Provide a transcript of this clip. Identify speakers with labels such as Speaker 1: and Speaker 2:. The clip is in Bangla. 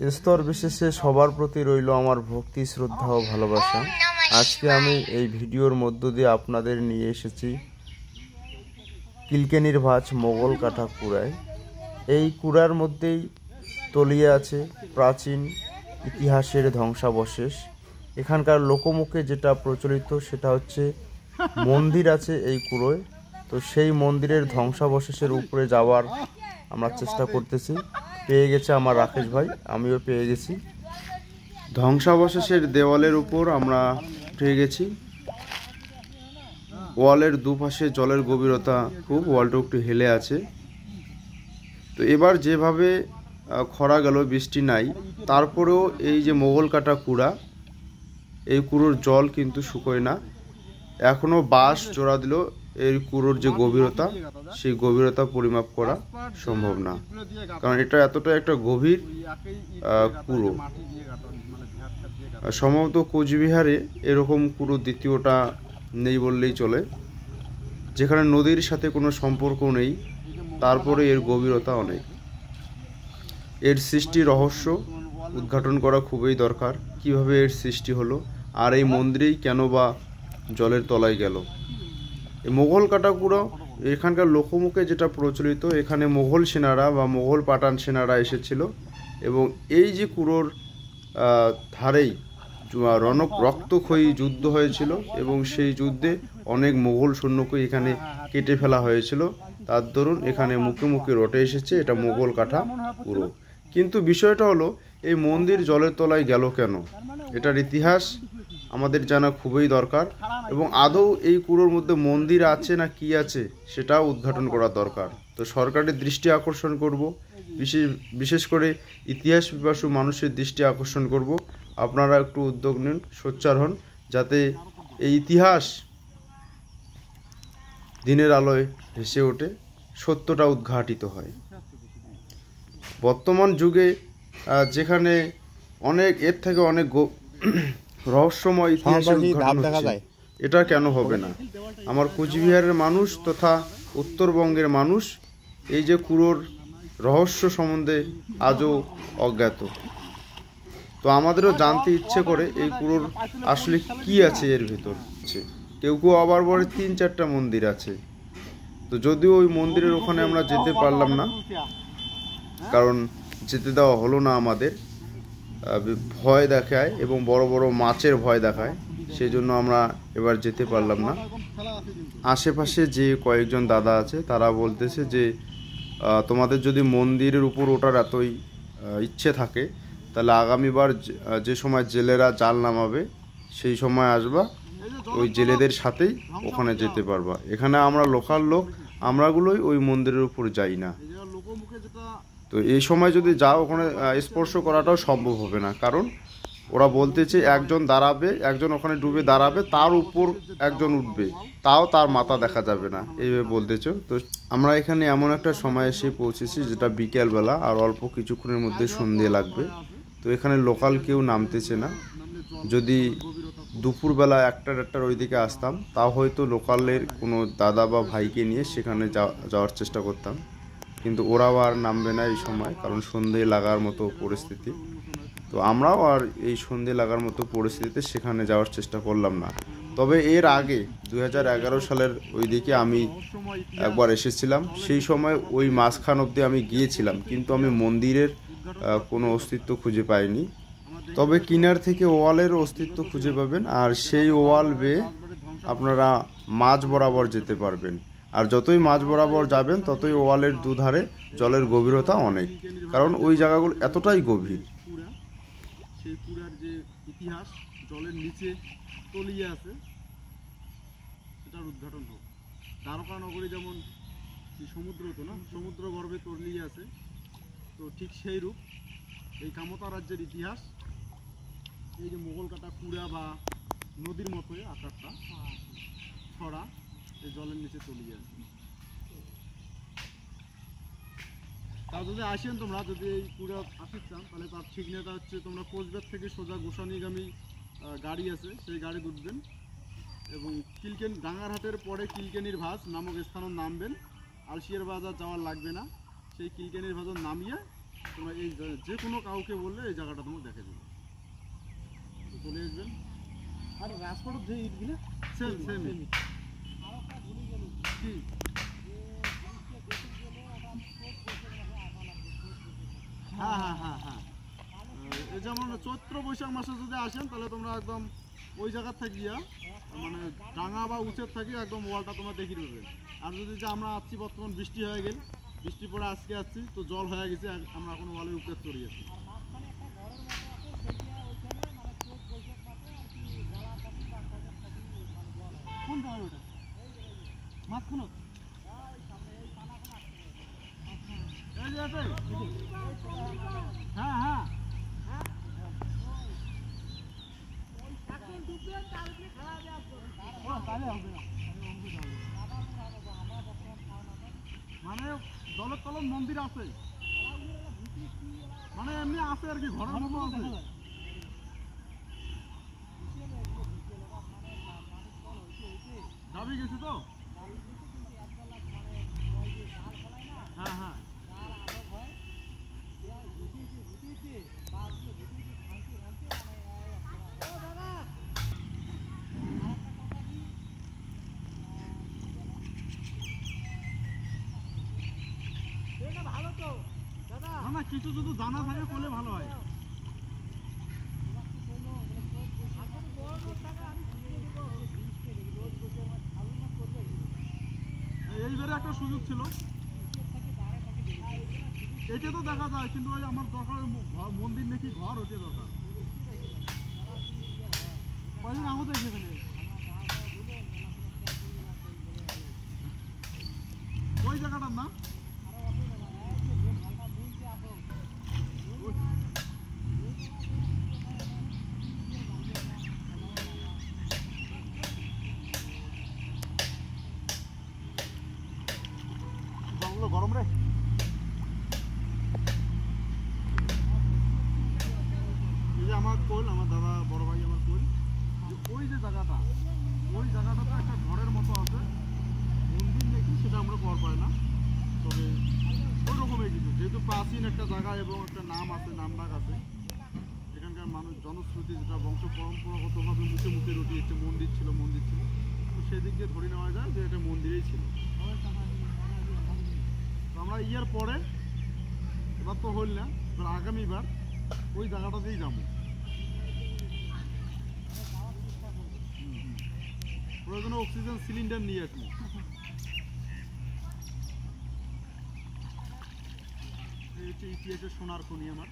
Speaker 1: স্তর বিশেষে সবার প্রতি রইল আমার ভক্তি, শ্রদ্ধা ও ভালোবাসা। আজকে আমি এই ভিডিওর মধ্য দিয়ে আপনাদের নিয়ে এসেছি কিলকেনির ভাঁজ মোগল কাটা কুড়ায়। এই কুড়ার মধ্যেই তলিয়ে আছে প্রাচীন ইতিহাসের ধ্বংসাবশেষ। এখানকার লোকমুখে যেটা প্রচলিত সেটা হচ্ছে মন্দির আছে এই কুড়োয়। তো সেই মন্দিরের ধ্বংসাবশেষের উপরে যাওয়ার আমরা চেষ্টা করতেছি। পেয়ে গেছে আমার রাকেশ ভাই, আমিও পেয়ে গেছি। ধ্বংসাবশেষের দেওয়ালের উপর আমরা উঠে গেছি। ওয়ালের দুপাশে জলের গভীরতা খুব, ওয়ালটা একটু হেলে আছে। তো এবার যেভাবে খরা গেল, বৃষ্টি নাই, তারপরেও এই যে মোগল কাটা কুড়া, এই কুড়োর জল কিন্তু শুকোয় না। এখনও বাঁশ জোড়া দিলেও এই কুড়োর যে গভীরতা, সেই গভীরতা পরিমাপ করা সম্ভব না, কারণ এটা এতটা একটা গভীর কুড়ো। সম্ভবত কোচবিহারে এরকম কুড়ো দ্বিতীয়টা নেই বললেই চলে, যেখানে নদীর সাথে কোনো সম্পর্ক নেই, তারপরে এর গভীরতা অনেক। এর সৃষ্টি রহস্য উদ্ঘাটন করা খুবই দরকার। কিভাবে এর সৃষ্টি হলো, আর এই মন্দিরেই কেন বা জলের তলায় গেল। এই মোগল কাটাকুড়ো এখানকার লোকমুখে যেটা প্রচলিত, এখানে মোগল সেনারা বা মোগল পাঠান সেনারা এসেছিল এবং এই যে কুড়োর ধারেই রক্তক্ষয়ী যুদ্ধ হয়েছিল এবং সেই যুদ্ধে অনেক মোগল সৈন্যকে এখানে কেটে ফেলা হয়েছিল। তার দরুন এখানে মুখে মুখে রটে এসেছে এটা মোগল কাটা কুড়ো। কিন্তু বিষয়টা হলো, এই মন্দির জলের তলায় গেল কেন, এটার ইতিহাস আমাদের জানা খুবই দরকার, এবং আদৌ এই কুড়োর মধ্যে মন্দির আছে না কি আছে সেটাও উদ্ঘাটন করা দরকার। তো সরকারের দৃষ্টি আকর্ষণ করব, বিশেষ করে ইতিহাস পিপাসু মানুষের দৃষ্টি আকর্ষণ করব, আপনারা একটু উদ্যোগ নিন, সোচ্চার হন, যাতে এই ইতিহাস দিনের আলোয় ভেসে ওঠে, সত্যটা উদ্ঘাটিত হয়। বর্তমান যুগে যেখানে অনেক এর থেকে অনেক রহস্যময় ইতিহাসের উদ্ঘাটন হচ্ছে, এটা কেন হবে না? আমার কোচবিহারের মানুষ তথা উত্তরবঙ্গের মানুষ এই যে কুড়োর রহস্য সম্বন্ধে আজও অজ্ঞাত। তো আমাদেরও জানতে ইচ্ছে করে এই কুড়োর আসলে কি আছে এর ভেতর। কেউ কেউ আবার বলে 3-4টা মন্দির আছে। তো যদিও ওই মন্দিরের ওখানে আমরা যেতে পারলাম না, কারণ যেতে দেওয়া হলো না আমাদের, ভয় দেখায় এবং বড় বড় মাছের ভয় দেখায়, সেই জন্য আমরা এবার যেতে পারলাম না। আশেপাশে যে কয়েকজন দাদা আছে তারা বলতেছে যে তোমাদের যদি মন্দিরের উপর ওঠার এতই ইচ্ছে থাকে, তাহলে আগামীবার যে সময় জেলেরা জাল নামাবে সেই সময় আসবা, ওই জেলেদের সাথেই ওখানে যেতে পারবা। এখানে আমরা লোকাল লোক, আমরাগুলোই ওই মন্দিরের উপর যাই না। তো এই সময় যদি যাও ওখানে স্পর্শ করাটাও সম্ভব হবে না, কারণ ওরা বলতেছে একজন দাঁড়াবে, একজন ওখানে ডুবে দাঁড়াবে, তার উপর একজন উঠবে, তাও তার মাথা দেখা যাবে না, এইভাবে বলতেছে। তো আমরা এখানে এমন একটা সময় এসে পৌঁছেছি যেটা বিকেলবেলা, আর অল্প কিছুক্ষণের মধ্যে সন্ধ্যে লাগবে। তো এখানে লোকাল কেউ নামতেছে না। যদি দুপুরবেলা 1টা-1:30 ওইদিকে আসতাম, তাও হয়তো লোকালের কোনো দাদা বা ভাইকে নিয়ে সেখানে যাওয়ার চেষ্টা করতাম, কিন্তু ওরাও আর নামবে না এই সময়, কারণ সন্ধে লাগার মতো পরিস্থিতি। তো আমরাও আর এই সন্ধে লাগার মতো পরিস্থিতিতে সেখানে যাওয়ার চেষ্টা করলাম না। তবে এর আগে 2011 সালের ওই দিকে আমি একবার এসেছিলাম, সেই সময় ওই মাঝখান অবধি আমি গিয়েছিলাম, কিন্তু আমি মন্দিরের কোনো অস্তিত্ব খুঁজে পাইনি। তবে কিনার থেকে ওয়ালের অস্তিত্ব খুঁজে পাবেন, আর সেই ওয়াল বেয়ে আপনারা মাঝ বরাবর যেতে পারবেন। আর যতই মাঝ বরাবর যাবেন ততই ওয়ালের দুধারে জলের গভীরতা অনেক, কারণ ওই জায়গাগুলো এতটাই গভীর।
Speaker 2: সেই কুড়ার যে ইতিহাস জলের নিচে তলিয়ে আছে, সেটার উদ্ঘাটন হোক। দ্বারকা নগরী যেমন সমুদ্র তো না, সমুদ্র গর্ভে তলিয়ে আছে, তো ঠিক সেই রূপ এই কামতা রাজ্যের ইতিহাস, এই যে মোগল কাটা কুড়া বা নদীর মতোই আকারটা ছড়া, এই জলের নিচে তলিয়ে আছে। তা যদি আসেন তোমরা, যদি এই কুড়া আসতে চান, তাহলে তার ঠিকানাটা হচ্ছে তোমরা কোচবিহার থেকে সোজা গোসানিগামী গাড়ি আছে, সেই গাড়ি উঠবেন এবং ডাঙ্গারহাটের পরে কিলকেনির ভাঁজ নামক স্থানে নামবেন। আলশিয়ার বাজার যাওয়ার লাগবে না, সেই কিলকেনির ভাঁজ নামিয়ে তোমরা এই যে কোনো কাউকে বললে এই জায়গাটা তোমাকে দেখে দেবে। তো চলে আসবেন।
Speaker 3: আর রাজপথের যে ইটগুলো
Speaker 2: সেম সেম কি হ্যাঁ হ্যাঁ হ্যাঁ হ্যাঁ এই যেমন চৈত্র বৈশাখ মাসে যদি আসেন তাহলে তোমরা একদম ওই জায়গার থাকিয়া মানে ডাঙা বা উঁচের থাকি একদম ওয়ালটা তোমরা দেখি দেবে। আর যদি যে আমরা আসছি বর্তমান বৃষ্টি হয়ে গেল, বৃষ্টি পরে আজকে আসছি তো জল হয়ে গেছে, আমরা এখন ওয়ালের উপরে চড়ে আছি।
Speaker 3: কোনটা হয় ওটা মাঝখানে
Speaker 2: এই যে এটাই? হ্যাঁ হ্যাঁ
Speaker 3: ও তাহলে হবে না
Speaker 2: মানে জলের তলন মন্দির আছে, মানে এমনি আছে আর কি, ঘরের মতো আছে। যাবি গেছি তো হ্যাঁ হ্যাঁ
Speaker 3: ভালো তো দাদা
Speaker 2: না না কিছু যদি জানা থাকে করলে ভালো হয়। এইবারে একটা সুযোগ ছিল, এটা তো দেখা যায় কিন্তু ওই আমার দরকার মন্দির নাকি ঘর ওইটা দরকার।
Speaker 3: কয়দিন আমাদের এখানে
Speaker 2: ওই জায়গাটার না জলগুলো গরম রে। এই যে আমার কোল, আমার দাদা বড় ভাই আমার কোল, যে ওই যে জায়গাটা, ওই জায়গাটাতে একটা ঘরের মতো আছে, মন্দির নাকি সেটা আমরা খবর পাই না, তবে ওই রকমই কিছু, যেহেতু প্রাচীন একটা জায়গা এবং একটা নাম আছে, নামডাক আছে, এখানকার মানুষ জনশ্রুতি যেটা বংশ পরম্পরাগতভাবে মুখে মুখে রটিয়েছে মন্দির ছিল মন্দির ছিল, তো সেদিক দিয়ে ধরে নেওয়া যায় যে এটা মন্দিরেই ছিল। তো আমরা ইয়ার পরে এবার তো হইল না, এবার আগামীবার ওই জায়গাটাতেই যাবো। প্রয়োজনে অক্সিজেন সিলিন্ডার নিয়ে আসবো। এই হচ্ছে ইতিহাসের সোনার খনি আমার।